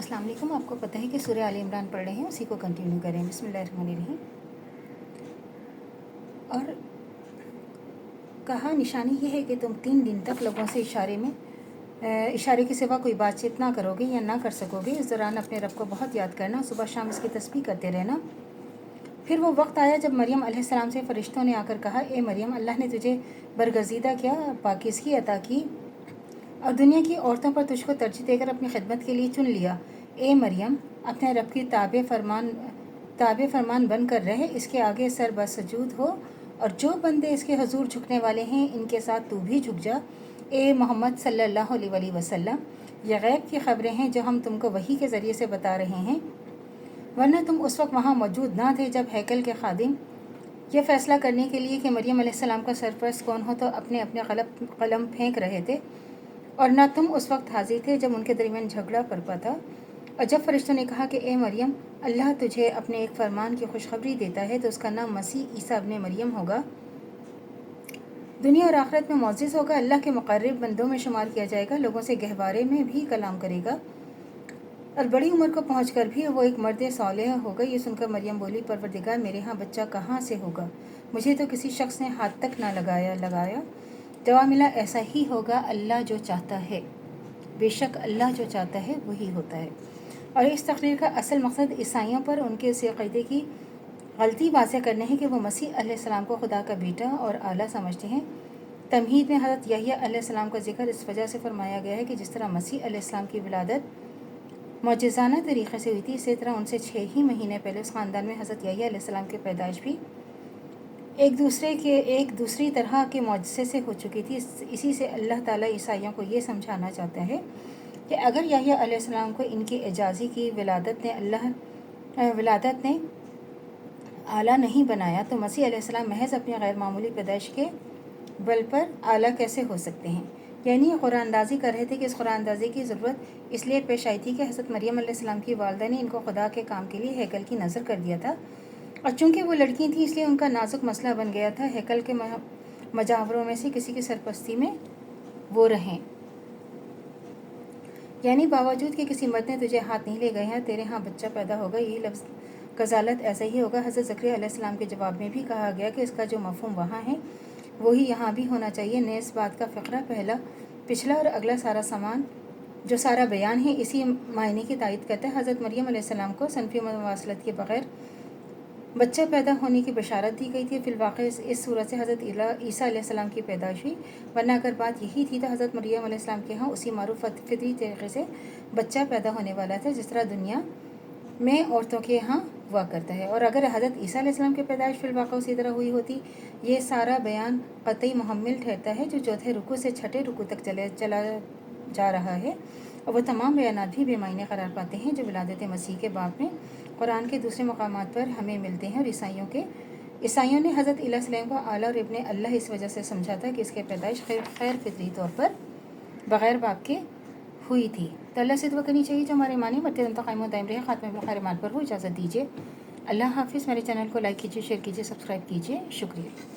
अस्सलाम वालेकुम। आपको पता है कि सूरह आल इमरान पढ़ रहे हैं, उसी को कंटिन्यू करें। बिस्मिल्लाहिर्रहमानिर्रहीम। और कहा निशानी ये है कि तुम 3 दिन तक लोगों से इशारे के सिवा कोई बातचीत ना करोगे या ना कर सकोगे। इस दौरान अपने रब को बहुत याद करना, सुबह शाम इसकी तस्बीह करते रहना। फिर वो वक्त आया जब मरियम अलैहिस्सलाम से फ़रिश्तों ने आकर कहा, ए मरियम, अल्लाह ने तुझे बरगज़ीदा किया, पाकीज़गी अता की और दुनिया की औरतों पर तुझको तरजीह देकर अपनी खिदमत के लिए चुन लिया। ए मरियम, अपने रब की ताबे फरमान बन कर रहे, इसके आगे सर बसजूद हो और जो बंदे इसके हजूर झुकने वाले हैं इनके साथ तू भी झुक जा। ए मोहम्मद सल्लल्लाहु अलैहि वसल्लम, ये गैब की खबरें हैं जो हम तुमको वही के ज़रिए से बता रहे हैं, वरना तुम उस वक्त वहाँ मौजूद ना थे जब हैकल के खादिम यह फ़ैसला करने के लिए कि मरियम अलैहिस्सलाम का सरपरस्त कौन हो तो अपने अपने कलम फेंक रहे थे, और न तुम उस वक्त हाजिर थे जब उनके दरमियान झगड़ा बरपा था। और जब फरिश्तों ने कहा कि ए मरियम, अल्लाह तुझे अपने एक फरमान की खुशखबरी देता है तो उसका नाम मसीह ईसा इब्ने मरियम होगा, दुनिया और आखिरत में मुअज़्ज़िज़ होगा, अल्लाह के मुक़र्रब बंदों में शुमार किया जाएगा, लोगों से गहवारे में भी कलाम करेगा और बड़ी उम्र को पहुंचकर भी वो एक मर्द सालेह होगा। ये सुनकर मरियम बोली, परवरदिगार, मेरे यहाँ बच्चा कहाँ से होगा? मुझे तो किसी शख्स ने हाथ तक ना लगाया। जवाब मिला, ऐसा ही होगा, अल्लाह जो चाहता है। बेशक अल्लाह जो चाहता है वही होता है। और इस तकरीर का असल मकसद ईसाइयों पर उनके उस अक़ीदे की गलती वाज़ेह करना है कि वो मसीह अलैहिस्सलाम को खुदा का बेटा और आला समझते हैं। तमहीद में हज़रत यहया अलैहिस्सलाम का जिक्र इस वजह से फरमाया गया है कि जिस तरह मसीह अलैहिस्सलाम की विलादत मौजज़ाना तरीक़े से हुई थी, इसी तरह उनसे 6 ही महीने पहले उस ख़ानदान में हज़रत यहया अलैहिस्सलाम की पैदाइश भी एक दूसरी तरह के मौजज़े से हो चुकी थी। इसी से अल्लाह ताला ईसाइयों को ये समझाना चाहता है कि अगर यहया अलैहिस्सलाम को इनकी एजाज़ी की विलादत ने आला नहीं बनाया तो मसीह अलैहिस्सलाम महज़ अपनी गैर मामूली पैदाइश के बल पर आला कैसे हो सकते हैं। यानी ये कुरानंदाज़ी कर रहे थे कि इस कुरानंदाज़ी की ज़रूरत इसलिए पेश आई थी कि हज़रत मरियम अलैहिस्सलाम की वालिदा ने इनको खुदा के काम के लिए हैकल की नज़र कर दिया था, और चूँकि वो लड़की थी इसलिए उनका नाजुक मसला बन गया था हैकल के मजावरों में से किसी की सरपरस्ती में वो रहें। यानी बावजूद कि किसी मर्द ने तुझे हाथ नहीं ले गए हैं, तेरे यहाँ बच्चा पैदा होगा, यही लफ्ज़ कज़ालत ऐसा ही होगा। हज़रत ज़करिया अलैहिस्सलाम के जवाब में भी कहा गया कि इसका जो मफ़हूम वहाँ है वही यहाँ भी होना चाहिए। नए इस बात का फ़िक्रा पिछला और अगला सारा बयान है इसी मायने की तायद करता है। हज़रत मरियम अलैहिस्सलाम को सनफ़ी मवासलत के बग़ैर बच्चा पैदा होने की बशारत दी गई थी। फिलवाक़ इस सूरत से हज़रत ईसा अलैहिस्सलाम की पैदाइश हुई, वरना अगर बात यही थी तो हज़रत मरियम अलैहिस्सलाम के यहाँ उसी मारूफ़ फितरी तरीक़े से बच्चा पैदा होने वाला था जिस तरह दुनिया में औरतों के यहाँ हुआ करता है। और अगर हज़रत ईसा अलैहिस्सलाम की पैदाइश फिलवाक़ा उसी तरह हुई होती, ये सारा बयान क़तई मुहम्मिल ठहरता है जो चौथे रुकू से छठे रुकू तक चला जा रहा है, और वह तमाम बयानात भी बेमायने करार पाते हैं जो विलादत मसीह के बाब में कुरान के दूसरे मकामात पर हमें मिलते हैं। और ईसाइयों ने हज़रत ईसा अलैहिस्सलाम को आला और इब्ने अल्लाह इस वजह से समझा था कि इसके पैदाइश खैर फितरी तौर पर बग़ैर बाप के हुई थी। तो अल्लाह से दुआ करनी चाहिए जो हमारे मानी मरते कायम दायम रहे, ख़ात्मे में खैर माल पर हो। इजाज़त दीजिए। अल्लाह हाफ़िज़। मेरे चैनल को लाइक कीजिए, शेयर कीजिए, सब्सक्राइब कीजिए। शुक्रिया।